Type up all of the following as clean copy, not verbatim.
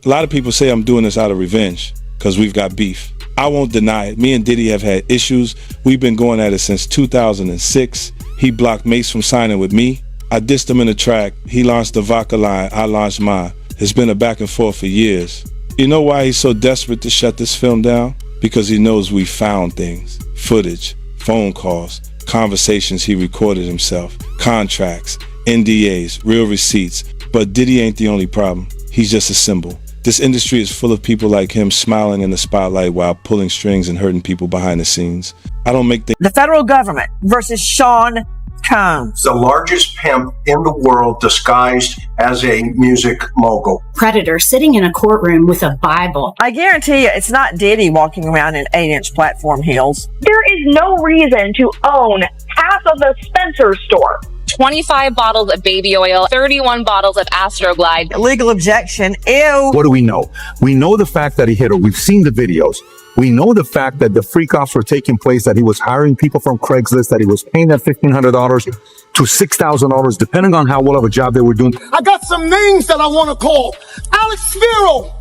A lot of people say I'm doing this out of revenge because we've got beef. I won't deny it. Me and Diddy have had issues. We've been going at it since 2006. He blocked Mace from signing with me. I dissed him in a track. He launched the vodka line. I launched mine. It's been a back and forth for years. You know why he's so desperate to shut this film down? Because he knows we found things. Footage, phone calls, conversations he recorded himself, contracts, NDAs, real receipts. But Diddy ain't the only problem. He's just a symbol. This industry is full of people like him smiling in the spotlight while pulling strings and hurting people behind the scenes. I don't make The federal government versus Sean Combs. The largest pimp in the world disguised as a music mogul. Predator sitting in a courtroom with a Bible. I guarantee you it's not Diddy walking around in 8-inch platform heels. There is no reason to own half of a Spencer store. 25 bottles of baby oil, 31 bottles of Astroglide. Legal objection. Ew. What do we know? We know the fact that he hit her. We've seen the videos. We know the fact that the freak-offs were taking place, that he was hiring people from Craigslist, that he was paying them $1,500 to $6,000, depending on how well of a job they were doing. I got some names that I want to call. Alex Spiro,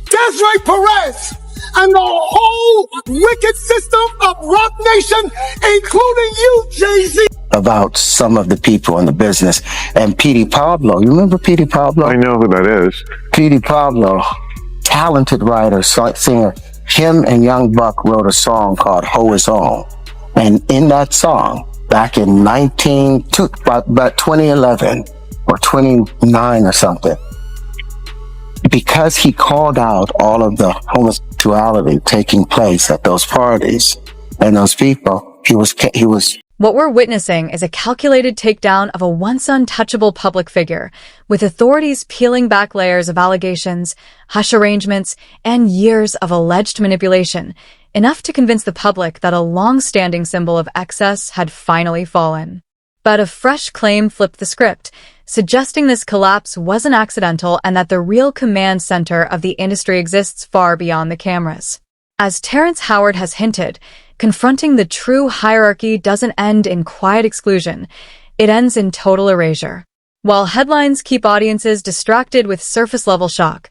Desiree Perez, and the whole wicked system of Rock Nation, including you, Jay-Z. About some of the people in the business. And Petey Pablo, you remember Petey Pablo? I know who that is. Petey Pablo, talented writer, singer. Him and Young Buck wrote a song called Ho Is On. And in that song, back in about 2011 or 29 or something, because he called out all of the homosexuality taking place at those parties and those people, he was What we're witnessing is a calculated takedown of a once untouchable public figure, with authorities peeling back layers of allegations, hush arrangements, and years of alleged manipulation, enough to convince the public that a long-standing symbol of excess had finally fallen. But a fresh claim flipped the script, suggesting this collapse wasn't accidental and that the real command center of the industry exists far beyond the cameras. As Terrence Howard has hinted, confronting the true hierarchy doesn't end in quiet exclusion, it ends in total erasure. While headlines keep audiences distracted with surface-level shock,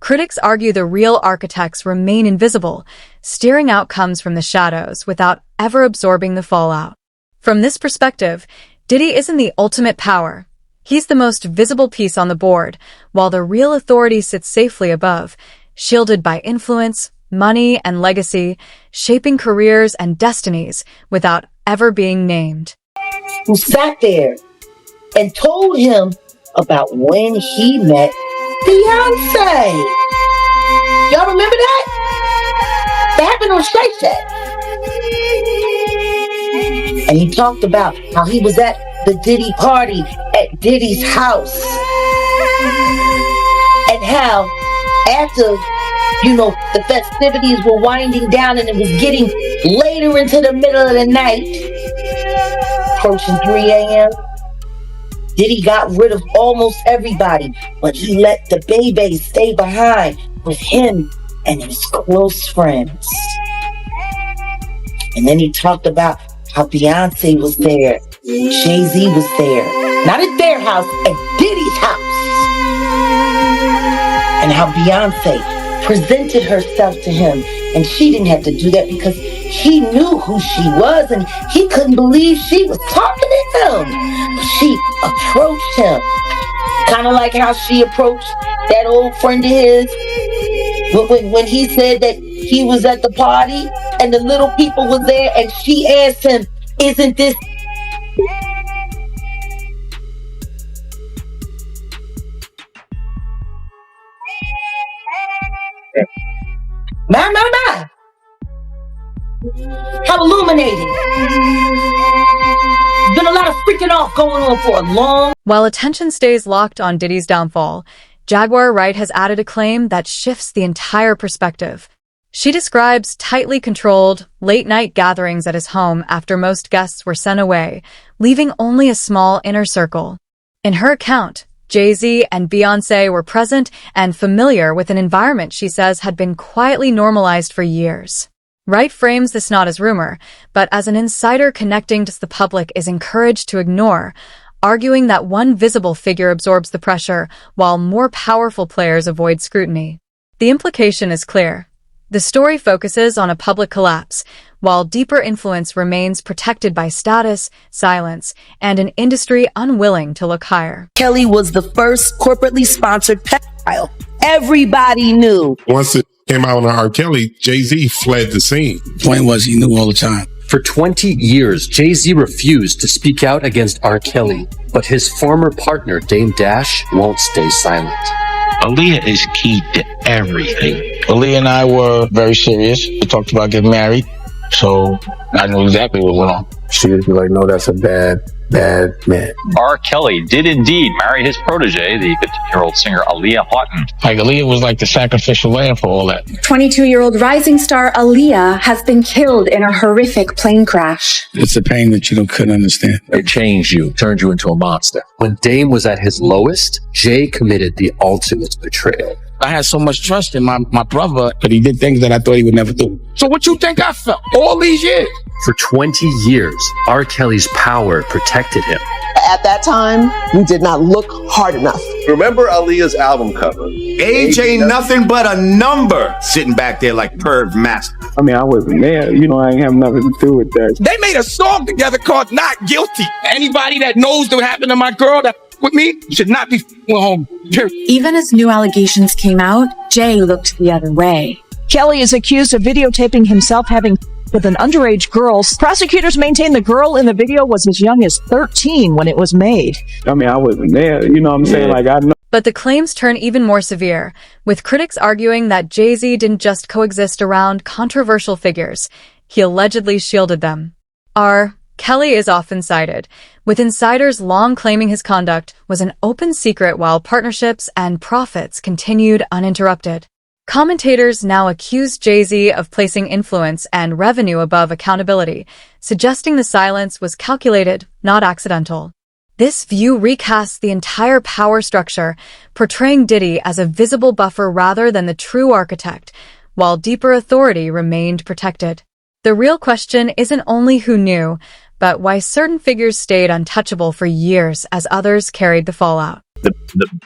critics argue the real architects remain invisible, steering outcomes from the shadows without ever absorbing the fallout. From this perspective, Diddy isn't the ultimate power. He's the most visible piece on the board, while the real authority sits safely above, shielded by influence, money, and legacy, shaping careers and destinies without ever being named. Who sat there and told him about when he met Beyonce. Y'all remember that? That happened on Straight Chat. And he talked about how he was at the Diddy party at Diddy's house. And how after, the festivities were winding down and it was getting later into the middle of the night, approaching 3 a.m., Diddy got rid of almost everybody, but he let the baby stay behind with him and his close friends. And then he talked about how Beyonce was there, Jay-Z was there, not at their house, at Diddy's house. And how Beyonce presented herself to him, and she didn't have to do that because he knew who she was and he couldn't believe she was talking to him. She approached him kind of like how she approached that old friend of his when he said that he was at the party and the little people were there, and she asked him, isn't this my. How illuminating. There's been a lot of freaking off going on for a long. While attention stays locked on Diddy's downfall, Jaguar Wright has added a claim that shifts the entire perspective. She describes tightly controlled, late-night gatherings at his home after most guests were sent away, leaving only a small inner circle. In her account, Jay-Z and Beyonce were present and familiar with an environment she says had been quietly normalized for years. Wright frames this not as rumor, but as an insider connecting to the public is encouraged to ignore, arguing that one visible figure absorbs the pressure while more powerful players avoid scrutiny. The implication is clear. The story focuses on a public collapse, while deeper influence remains protected by status, silence, and an industry unwilling to look higher. Kelly was the first corporately sponsored pedophile. Everybody knew. Once it came out on R. Kelly, Jay-Z fled the scene. Point was, he knew all the time. For 20 years, Jay-Z refused to speak out against R. Kelly, but his former partner, Dame Dash, won't stay silent. Aaliyah is key to everything. Aaliyah and I were very serious. We talked about getting married, so I knew exactly what went on. She would be like, no, that's a bad man. R. Kelly did indeed marry his protege, the 15-year-old singer Aaliyah Houghton. Like, Aaliyah was like the sacrificial lamb for all that. 22-year-old rising star Aaliyah has been killed in a horrific plane crash. It's a pain that you couldn't understand. It changed you, turned you into a monster. When Dame was at his lowest, Jay committed the ultimate betrayal. I had so much trust in my brother, but he did things that I thought he would never do. So what you think I felt all these years? For 20 years, R. Kelly's power protected him. At that time, we did not look hard enough. Remember Aaliyah's album cover? Age ain't nothing but a number, sitting back there like Perv Master. I mean, I wasn't there. I ain't have nothing to do with that. They made a song together called Not Guilty. Anybody that knows what happened to my girl that with me should not be home. Even as new allegations came out, Jay looked the other way. Kelly is accused of videotaping himself having with an underage girl. Prosecutors maintain the girl in the video was as young as 13 when it was made. I mean, I wasn't there. You know what I'm saying? Like, I know. But the claims turn even more severe, with critics arguing that Jay-Z didn't just coexist around controversial figures. He allegedly shielded them. R. Kelly is often cited, with insiders long claiming his conduct was an open secret while partnerships and profits continued uninterrupted. Commentators now accuse Jay-Z of placing influence and revenue above accountability, suggesting the silence was calculated, not accidental. This view recasts the entire power structure, portraying Diddy as a visible buffer rather than the true architect, while deeper authority remained protected. The real question isn't only who knew, but why certain figures stayed untouchable for years as others carried the fallout. The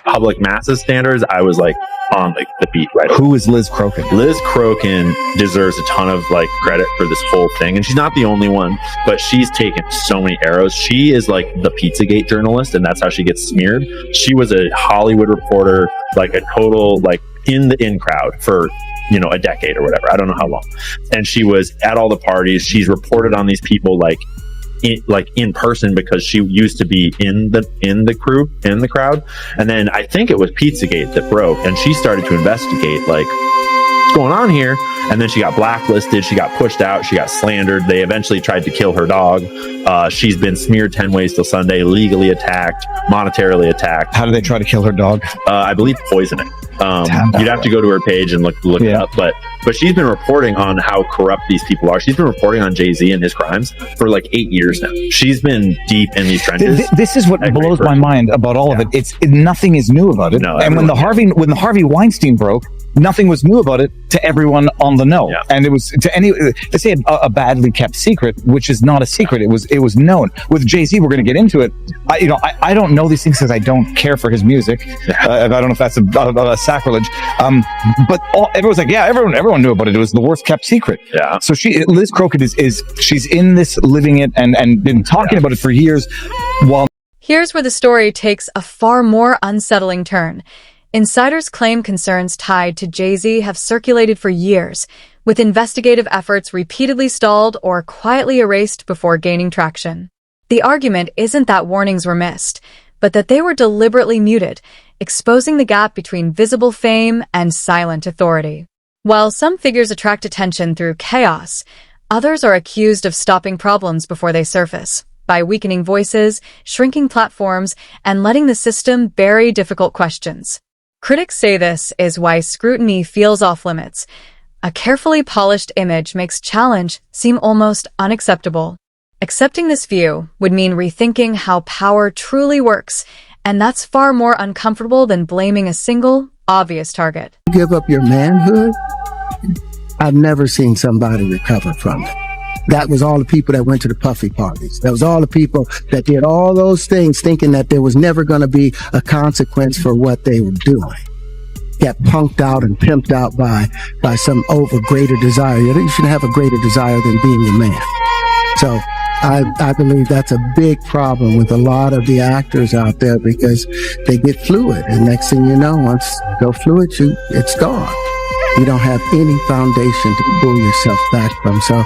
public masses standards, I was like on the beat right away. Who is Liz Crokin? Liz Crokin deserves a ton of credit for this whole thing, and she's not the only one, but she's taken so many arrows. She is like the Pizzagate journalist, and that's how she gets smeared. She was a Hollywood reporter, like a total in the in crowd for a decade or whatever. I don't know how long, and she was at all the parties. She's reported on these people in person because she used to be in the crowd. And then I think it was Pizzagate that broke, and she started to investigate what's going on here. And then she got blacklisted, she got pushed out, she got slandered. They eventually tried to kill her dog. She's been smeared 10 ways till Sunday, legally attacked, monetarily attacked. How did they try to kill her dog? I believe poisoning. You'd have to go to her page and look it up, but she's been reporting on how corrupt these people are. She's been reporting on Jay-Z and his crimes for 8 years now. She's been deep in these trenches. This is what blows my mind about all of it. Nothing is new about it. No, and when the Harvey Weinstein broke, nothing was new about it to everyone on the know. Yeah. And it was to say a badly kept secret, which is not a secret. It was known. With Jay-Z, we're going to get into it. I don't know these things because I don't care for his music. I don't know if that's a sacrilege. But everyone's like, yeah, everyone knew about it. It was the worst kept secret. Yeah. So Liz Crokin she's in this, living it, and been talking about it for years. Here's where the story takes a far more unsettling turn. Insiders claim concerns tied to Jay-Z have circulated for years, with investigative efforts repeatedly stalled or quietly erased before gaining traction. The argument isn't that warnings were missed, but that they were deliberately muted, exposing the gap between visible fame and silent authority. While some figures attract attention through chaos, others are accused of stopping problems before they surface, by weakening voices, shrinking platforms, and letting the system bury difficult questions. Critics say this is why scrutiny feels off-limits. A carefully polished image makes challenge seem almost unacceptable. Accepting this view would mean rethinking how power truly works, and that's far more uncomfortable than blaming a single, obvious target. Give up your manhood? I've never seen somebody recover from it. That was all the people that went to the puffy parties. That was all the people that did all those things thinking that there was never going to be a consequence for what they were doing. got punked out and pimped out by some greater desire. You shouldn't have a greater desire than being a man. So I believe that's a big problem with a lot of the actors out there because they get fluid. And next thing you know, once you go fluid, it's gone. You don't have any foundation to pull yourself back from. So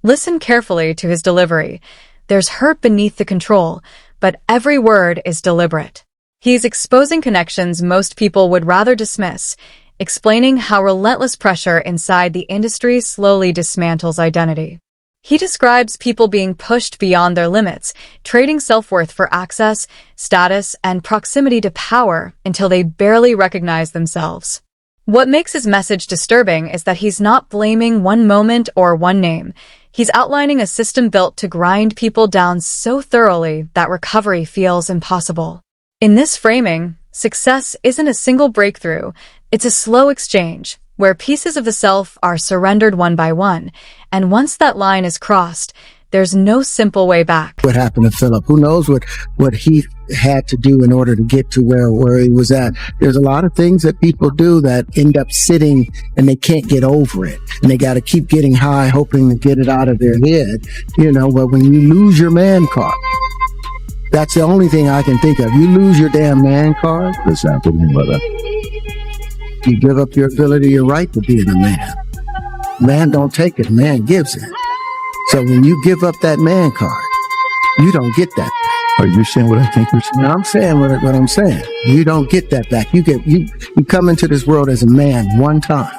Listen carefully to his delivery. There's hurt beneath the control, but every word is deliberate. He's exposing connections most people would rather dismiss, explaining how relentless pressure inside the industry slowly dismantles identity. He describes people being pushed beyond their limits, trading self-worth for access, status, and proximity to power until they barely recognize themselves. What makes his message disturbing is that he's not blaming one moment or one name. He's outlining a system built to grind people down so thoroughly that recovery feels impossible. In this framing, success isn't a single breakthrough, it's a slow exchange, where pieces of the self are surrendered one by one, and once that line is crossed, there's no simple way back. What happened to Philip? Who knows what he had to do in order to get to where he was at? There's a lot of things that people do that end up sitting and they can't get over it. And they got to keep getting high, hoping to get it out of their head. But when you lose your man card, that's the only thing I can think of. You lose your damn man card. What's happening with that? You give up your ability, your right to being a man. Man don't take it, man gives it. So when you give up that man card, you don't get that. Are you saying what I think you're saying? No, I'm saying what I'm saying. You don't get that back. You come into this world as a man one time.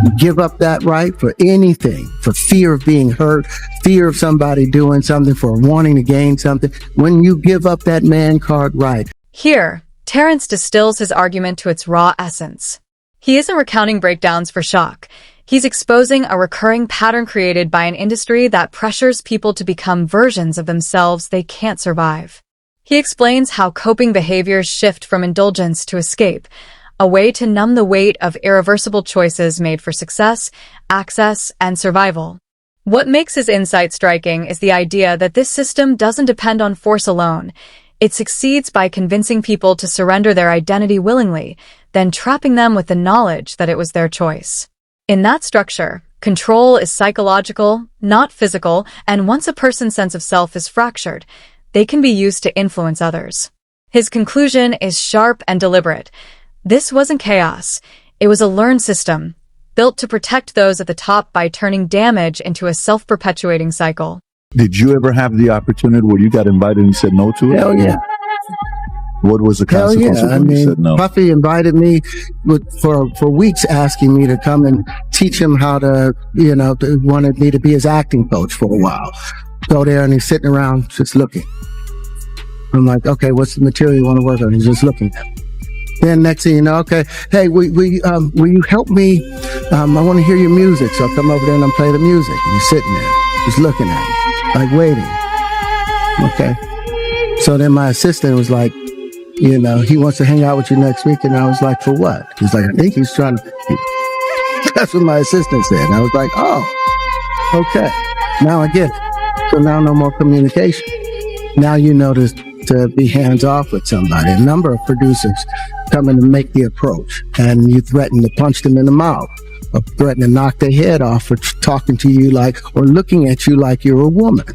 You give up that right for anything, for fear of being hurt, fear of somebody doing something, for wanting to gain something. When you give up that man card right. Here, Terrence distills his argument to its raw essence. He isn't recounting breakdowns for shock. He's exposing a recurring pattern created by an industry that pressures people to become versions of themselves they can't survive. He explains how coping behaviors shift from indulgence to escape, a way to numb the weight of irreversible choices made for success, access, and survival. What makes his insight striking is the idea that this system doesn't depend on force alone. It succeeds by convincing people to surrender their identity willingly, then trapping them with the knowledge that it was their choice. In that structure, control is psychological, not physical, and once a person's sense of self is fractured, they can be used to influence others. His conclusion is sharp and deliberate. This wasn't chaos. It was a learned system, built to protect those at the top by turning damage into a self-perpetuating cycle. Did you ever have the opportunity where you got invited and you said no to it? Hell yeah. What was the consequence when you said no? Puffy invited me for weeks, asking me to come and teach him how to, wanted me to be his acting coach for a while. Go there and he's sitting around just looking. I'm like, okay, what's the material you want to work on? He's just looking at me. Then next thing you know, okay, hey, will you help me? I want to hear your music. So I come over there and I play the music. And he's sitting there, just looking at me, like waiting. Okay. So then my assistant was like, he wants to hang out with you next week. And I was like, for what? He's like, I think he's trying to, that's what my assistant said. And I was like, oh, okay. Now I get it. So now no more communication. Now you notice to be hands off with somebody. A number of producers come in to make the approach, and you threaten to punch them in the mouth, or threaten to knock their head off for talking to you or looking at you like you're a woman.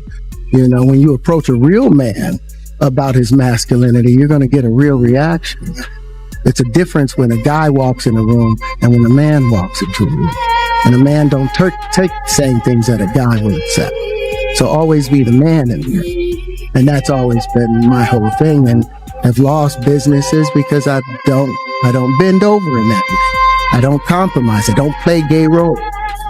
When you approach a real man about his masculinity, you're going to get a real reaction. It's a difference when a guy walks in a room and when a man walks into a room. And a man don't take saying things that a guy would accept. So always be the man in there. And that's always been my whole thing. And I've lost businesses because I don't bend over in that way. I don't compromise. I don't play gay role.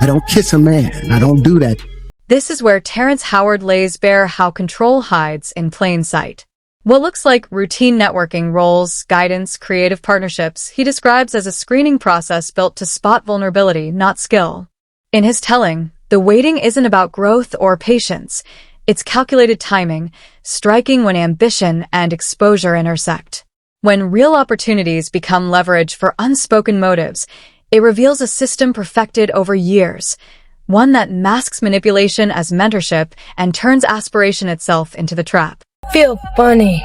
I don't kiss a man. I don't do that. This is where Terrence Howard lays bare how control hides in plain sight. What looks like routine networking roles, guidance, creative partnerships, he describes as a screening process built to spot vulnerability, not skill. In his telling, the waiting isn't about growth or patience. It's calculated timing, striking when ambition and exposure intersect. When real opportunities become leverage for unspoken motives, it reveals a system perfected over years, one that masks manipulation as mentorship and turns aspiration itself into the trap. Feel funny.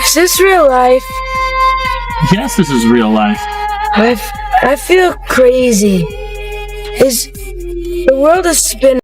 Is this real life? Yes, this is real life. I feel crazy. The world is spinning.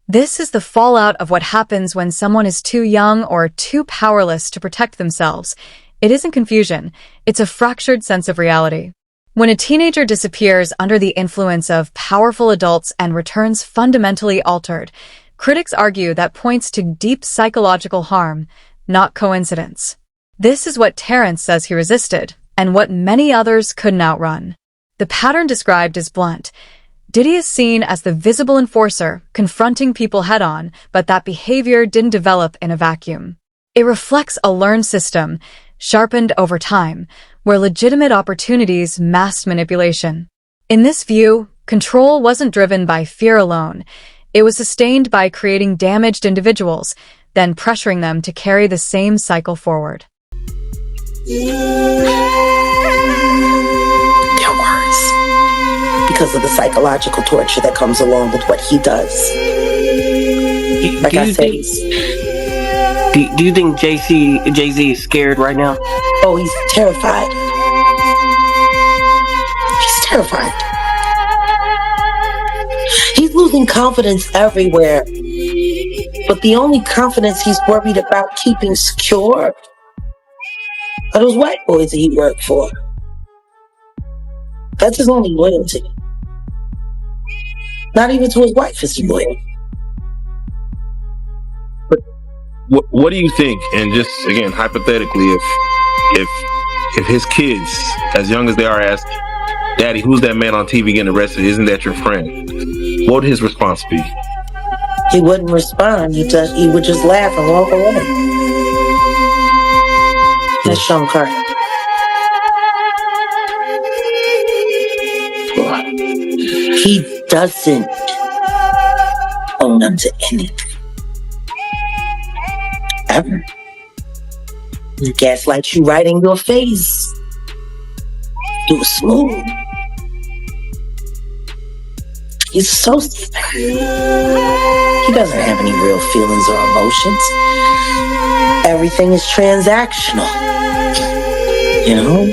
This is the fallout of what happens when someone is too young or too powerless to protect themselves. It isn't confusion. It's a fractured sense of reality. When a teenager disappears under the influence of powerful adults and returns fundamentally altered, critics argue that points to deep psychological harm, not coincidence. This is what Terrence says he resisted, and what many others couldn't outrun. The pattern described is blunt. Diddy is seen as the visible enforcer, confronting people head-on, but that behavior didn't develop in a vacuum. It reflects a learned system, sharpened over time, where legitimate opportunities masked manipulation. In this view, control wasn't driven by fear alone. It was sustained by creating damaged individuals, then pressuring them to carry the same cycle forward. Their words. Because of the psychological torture that comes along with what he does. Like I said, do you think Jay-Z is scared right now? Oh, he's terrified. He's terrified. He's losing confidence everywhere. But the only confidence he's worried about keeping secure are those white boys that he worked for. That's his only loyalty. Not even to his wife is he loyal. What do you think? And just again, hypothetically, if his kids, as young as they are, ask, "Daddy, who's that man on TV getting arrested? Isn't that your friend?" What would his response be? He wouldn't respond. He would just laugh and walk away. That's Sean Carter. He doesn't own up to anything. Ever. He gaslights you right in your face. Do it smooth. He's so sad. He doesn't have any real feelings or emotions. Everything is transactional. You know?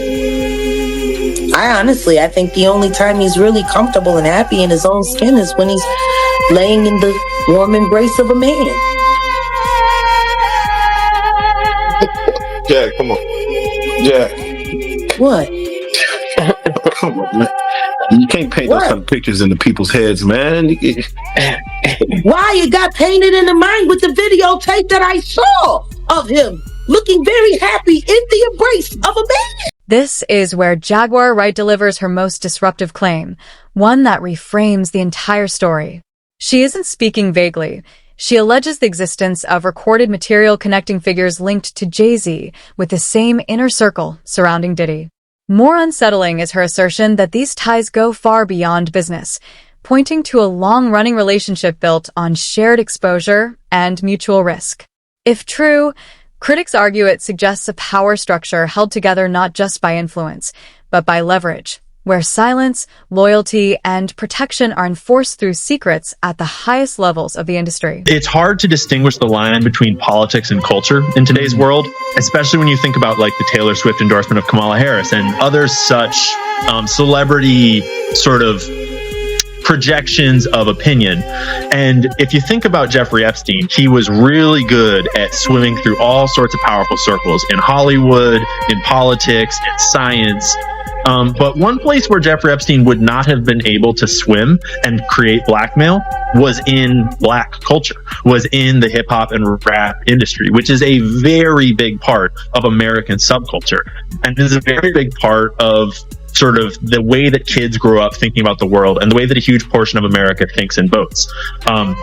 I think the only time he's really comfortable and happy in his own skin is when he's laying in the warm embrace of a man. Jack, come on. Jack. What? Come on, man. You can't paint those kind of pictures into people's heads, man. Why you got painted in the mind with the videotape that I saw of him looking very happy in the embrace of a man? This is where Jaguar Wright delivers her most disruptive claim, one that reframes the entire story. She isn't speaking vaguely. She alleges the existence of recorded material connecting figures linked to Jay-Z with the same inner circle surrounding Diddy. More unsettling is her assertion that these ties go far beyond business, pointing to a long-running relationship built on shared exposure and mutual risk. If true, critics argue it suggests a power structure held together not just by influence, but by leverage, where silence, loyalty, and protection are enforced through secrets at the highest levels of the industry. It's hard to distinguish the line between politics and culture in today's world, especially when you think about like the Taylor Swift endorsement of Kamala Harris and other such celebrity sort of projections of opinion. And if you think about Jeffrey Epstein, he was really good at swimming through all sorts of powerful circles in Hollywood, in politics, in science. But one place where Jeffrey Epstein would not have been able to swim and create blackmail was in black culture, was in the hip hop and rap industry, which is a very big part of American subculture. And is a very big part of sort of the way that kids grow up thinking about the world and the way that a huge portion of America thinks and votes,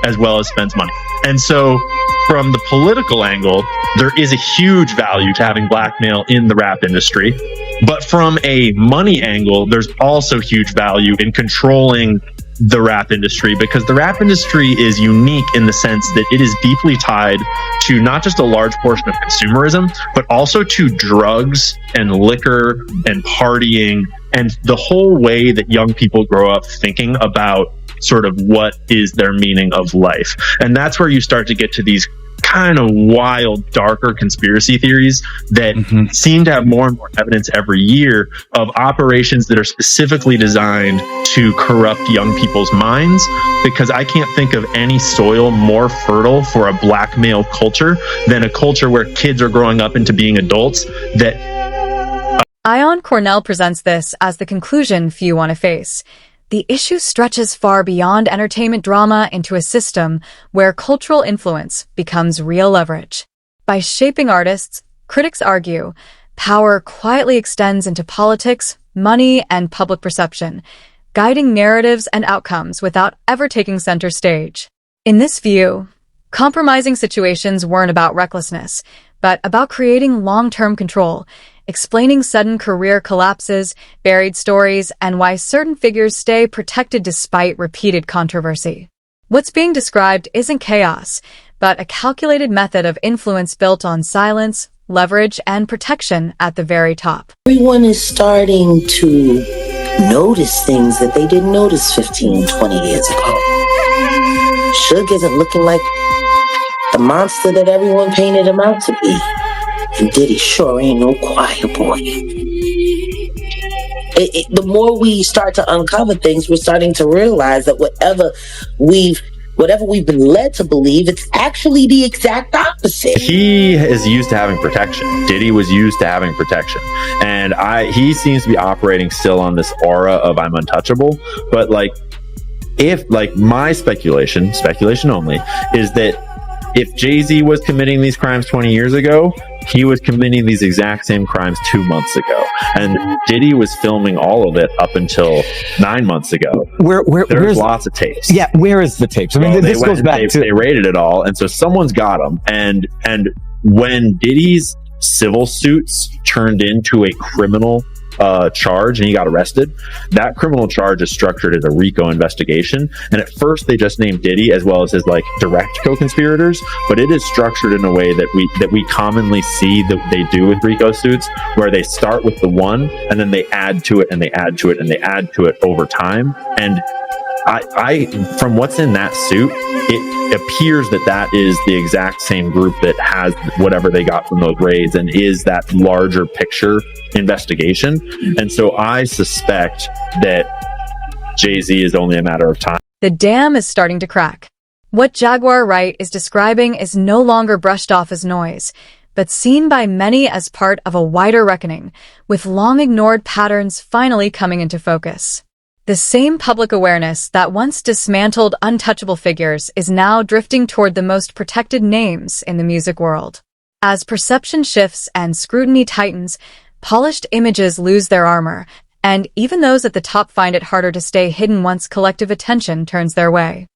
as well as spends money. And so from the political angle, there is a huge value to having blackmail in the rap industry. But from a money angle, there's also huge value in controlling the rap industry, because the rap industry is unique in the sense that it is deeply tied to not just a large portion of consumerism, but also to drugs and liquor and partying and the whole way that young people grow up thinking about sort of what is their meaning of life. And that's where you start to get to these kind of wild, darker conspiracy theories that seem to have more and more evidence every year of operations that are specifically designed to corrupt young people's minds, because I can't think of any soil more fertile for a blackmail culture than a culture where kids are growing up into being adults that Ion Cornell presents this as the conclusion few want to face. The issue stretches far beyond entertainment drama into a system where cultural influence becomes real leverage. By shaping artists, critics argue, power quietly extends into politics, money, and public perception, guiding narratives and outcomes without ever taking center stage. In this view, compromising situations weren't about recklessness, but about creating long-term control, explaining sudden career collapses, buried stories, and why certain figures stay protected despite repeated controversy. What's being described isn't chaos, but a calculated method of influence built on silence, leverage, and protection at the very top. Everyone is starting to notice things that they didn't notice 15, 20 years ago. Suge isn't looking like the monster that everyone painted him out to be. And Diddy sure ain't no quiet boy. The more we start to uncover things, we're starting to realize that whatever we've been led to believe, it's actually the exact opposite. He is used to having protection. Diddy was used to having protection. And he seems to be operating still on this aura of I'm untouchable. But my speculation only, is that if Jay-Z was committing these crimes 20 years ago, he was committing these exact same crimes 2 months ago. And Diddy was filming all of it up until 9 months ago. There's lots of tapes. Yeah, where is the tapes? I mean, this goes back to... They rated it all, and so someone's got them. And when Diddy's civil suits turned into a criminal charge and he got arrested, that criminal charge is structured as a RICO investigation, and at first they just named Diddy as well as his direct co-conspirators, but it is structured in a way that we commonly see that they do with RICO suits, where they start with the one and then they add to it and they add to it and they add to it over time. And I from what's in that suit, it appears that is the exact same group that has whatever they got from those raids and is that larger picture investigation. And so I suspect that Jay-Z is only a matter of time. The dam is starting to crack. What Jaguar Wright is describing is no longer brushed off as noise, but seen by many as part of a wider reckoning, with long-ignored patterns finally coming into focus. The same public awareness that once dismantled untouchable figures is now drifting toward the most protected names in the music world. As perception shifts and scrutiny tightens, polished images lose their armor, and even those at the top find it harder to stay hidden once collective attention turns their way.